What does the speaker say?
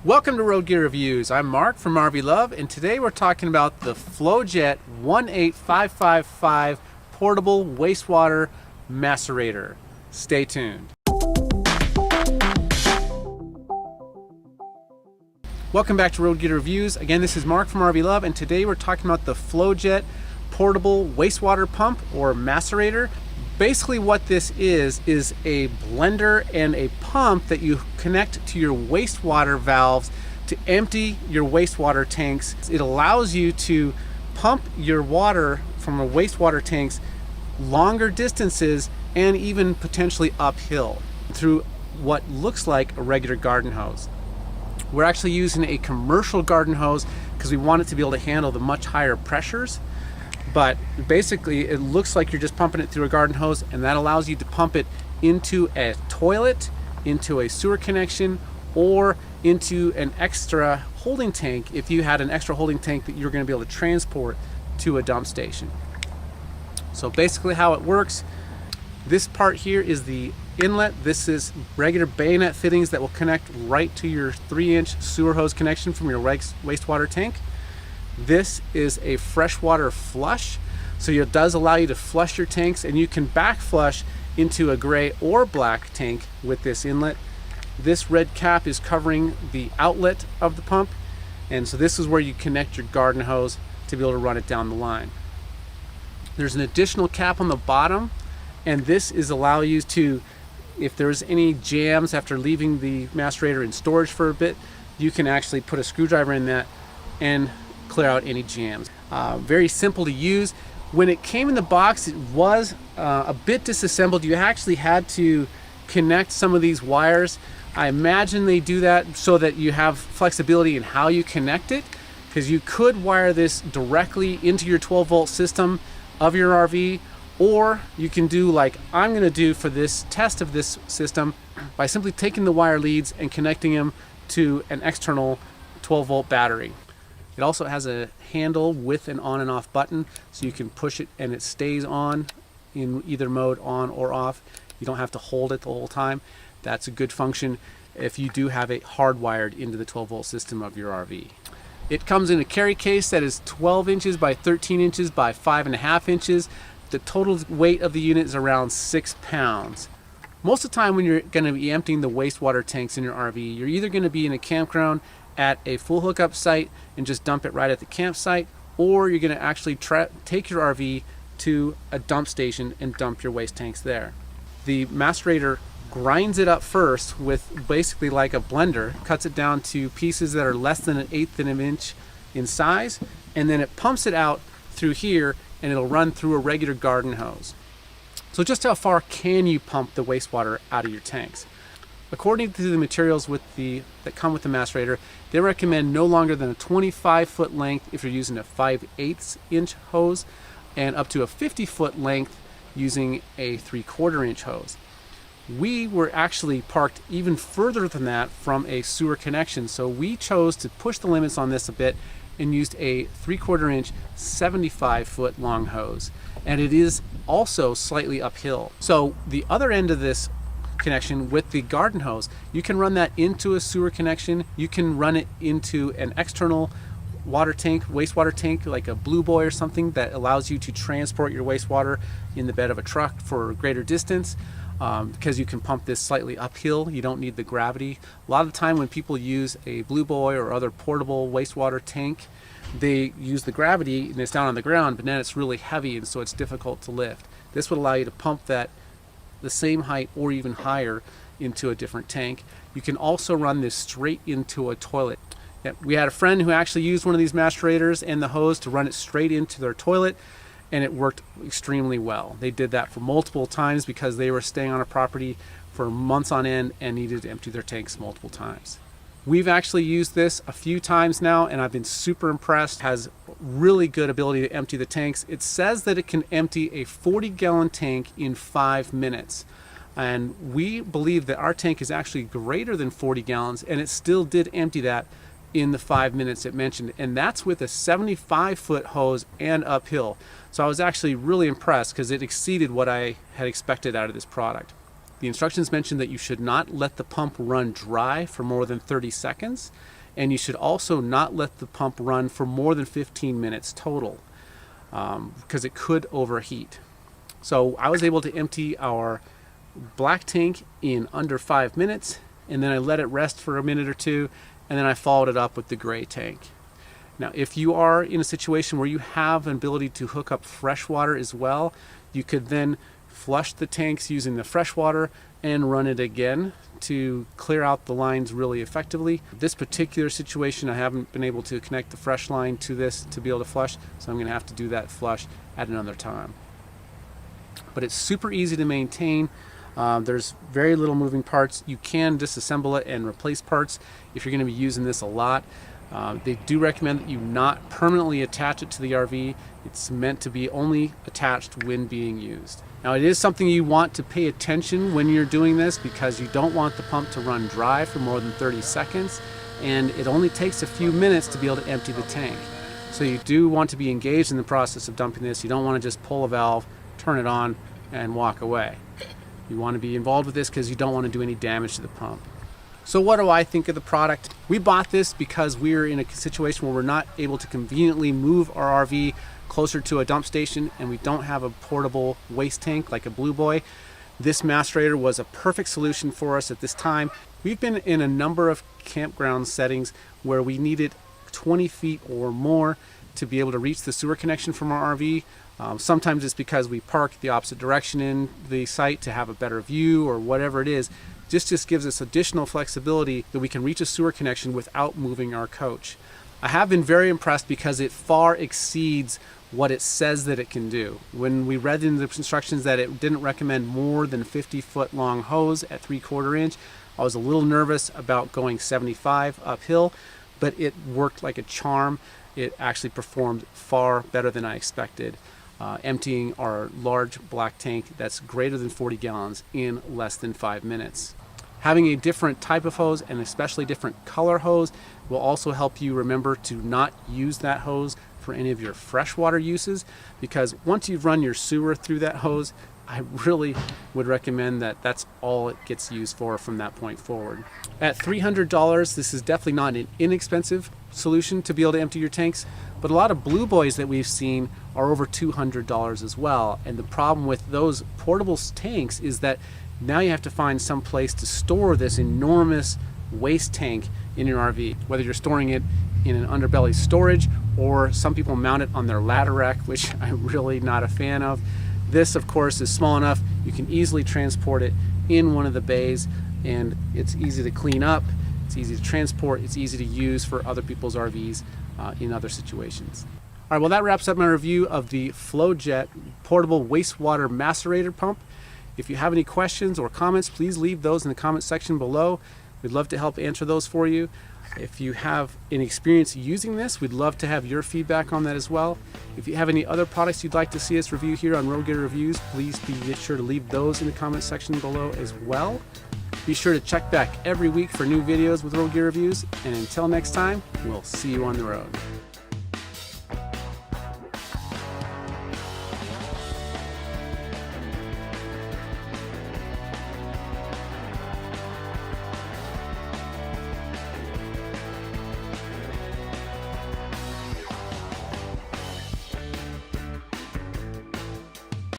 Welcome to Road Gear Reviews. I'm Mark from RV Love, and today we're talking about the Flojet 18555 Portable Wastewater Macerator. Stay tuned. Welcome back to Road Gear Reviews. Again, this is Mark from RV Love, and today we're talking about the Flojet Portable Wastewater Pump or Macerator. Basically what this is a blender and a pump that you connect to your wastewater valves to empty your wastewater tanks. It allows you to pump your water from the wastewater tanks longer distances and even potentially uphill through what looks like a regular garden hose. We're actually using a commercial garden hose because we want it to be able to handle the much higher pressures. But basically it looks like you're just pumping it through a garden hose, and that allows you to pump it into a toilet, into a sewer connection, or into an extra holding tank if you had an extra holding tank that you're going to be able to transport to a dump station. So basically how it works, this part here is the inlet. This is regular bayonet fittings that will connect right to your 3-inch sewer hose connection from your wastewater tank. This is a freshwater flush, so it does allow you to flush your tanks, and you can back flush into a gray or black tank with this inlet. This red cap is covering the outlet of the pump, and so this is where you connect your garden hose to be able to run it down the line. There's an additional cap on the bottom, and this is allow you to, if there's any jams after leaving the macerator in storage for a bit, you can actually put a screwdriver in that and clear out any jams. Very simple to use. When it came in the box, it was a bit disassembled. You actually had to connect some of these wires. I imagine they do that so that you have flexibility in how you connect it, because you could wire this directly into your 12-volt system of your RV, or you can do like I'm going to do for this test of this system by simply taking the wire leads and connecting them to an external 12-volt battery. It also has a handle with an on and off button, so you can push it and it stays on in either mode, on or off. You don't have to hold it the whole time. That's a good function if you do have it hardwired into the 12-volt system of your RV. It comes in a carry case that is 12 inches by 13 inches by 5.5 inches. The total weight of the unit is around 6 pounds. Most of the time when you're going to be emptying the wastewater tanks in your RV, you're either going to be in a campground at a full hookup site and just dump it right at the campsite, or you're going to actually take your RV to a dump station and dump your waste tanks there. The macerator grinds it up first with basically like a blender, cuts it down to pieces that are less than 1/8 of an inch in size, and then it pumps it out through here, and it'll run through a regular garden hose. So just how far can you pump the wastewater out of your tanks? According to the materials that come with the macerator, they recommend no longer than a 25-foot length if you're using a 5/8 inch hose, and up to a 50-foot length using a 3/4 inch hose. We were actually parked even further than that from a sewer connection, so we chose to push the limits on this a bit and used a 3/4 inch 75-foot long hose, and it is also slightly uphill. So the other end of this connection with the garden hose, you can run that into a sewer connection. You can run it into an external water tank, wastewater tank, like a BlueBoy or something that allows you to transport your wastewater in the bed of a truck for a greater distance, because you can pump this slightly uphill. You don't need the gravity. A lot of the time when people use a BlueBoy or other portable wastewater tank, they use the gravity and it's down on the ground, but then it's really heavy and so it's difficult to lift. This would allow you to pump that the same height or even higher into a different tank. You can also run this straight into a toilet. We had a friend who actually used one of these macerators and the hose to run it straight into their toilet, and it worked extremely well. They did that for multiple times because they were staying on a property for months on end and needed to empty their tanks multiple times. We've actually used this a few times now, and I've been super impressed. It has really good ability to empty the tanks. It says that it can empty a 40-gallon tank in 5 minutes. And we believe that our tank is actually greater than 40 gallons, and it still did empty that in the 5 minutes it mentioned. And that's with a 75-foot hose and uphill. So I was actually really impressed because it exceeded what I had expected out of this product. The instructions mention that you should not let the pump run dry for more than 30 seconds, and you should also not let the pump run for more than 15 minutes total, because it could overheat. So I was able to empty our black tank in under 5 minutes, and then I let it rest for a minute or two, and then I followed it up with the gray tank. Now, if you are in a situation where you have an ability to hook up fresh water as well, you could then flush the tanks using the fresh water and run it again to clear out the lines really effectively. This particular situation, I haven't been able to connect the fresh line to this to be able to flush, so I'm going to have to do that flush at another time. But it's super easy to maintain. There's very little moving parts. You can disassemble it and replace parts if you're going to be using this a lot. They do recommend that you not permanently attach it to the RV. It's meant to be only attached when being used. Now, it is something you want to pay attention when you're doing this, because you don't want the pump to run dry for more than 30 seconds, and it only takes a few minutes to be able to empty the tank. So you do want to be engaged in the process of dumping this. You don't want to just pull a valve, turn it on, and walk away. You want to be involved with this because you don't want to do any damage to the pump. So what do I think of the product? We bought this because we're in a situation where we're not able to conveniently move our RV closer to a dump station, and we don't have a portable waste tank like a BlueBoy. This macerator was a perfect solution for us at this time. We've been in a number of campground settings where we needed 20 feet or more to be able to reach the sewer connection from our RV. Sometimes it's because we park the opposite direction in the site to have a better view or whatever it is. This just gives us additional flexibility that we can reach a sewer connection without moving our coach. I have been very impressed because it far exceeds what it says that it can do. When we read in the instructions that it didn't recommend more than 50-foot long hose at 3/4 inch, I was a little nervous about going 75 uphill, but it worked like a charm. It actually performed far better than I expected, emptying our large black tank that's greater than 40 gallons in less than 5 minutes. Having a different type of hose, and especially different color hose, will also help you remember to not use that hose for any of your freshwater uses, because once you've run your sewer through that hose, I really would recommend that that's all it gets used for from that point forward. At $300, this is definitely not an inexpensive solution to be able to empty your tanks, but a lot of BlueBoys that we've seen are over $200 as well. And the problem with those portable tanks is that now you have to find some place to store this enormous waste tank in your RV, whether you're storing it in an underbelly storage, or some people mount it on their ladder rack, which I'm really not a fan of. This, of course, is small enough you can easily transport it in one of the bays, and it's easy to clean up, it's easy to transport, it's easy to use for other people's RVs in other situations. All right, well, that wraps up my review of the Flojet Portable Wastewater Macerator Pump. If you have any questions or comments, please leave those in the comment section below. We'd love to help answer those for you. If you have any experience using this, we'd love to have your feedback on that as well. If you have any other products you'd like to see us review here on Road Getter Reviews, please be sure to leave those in the comment section below as well. Be sure to check back every week for new videos with Road Getter Reviews, and until next time, we'll see you on the road.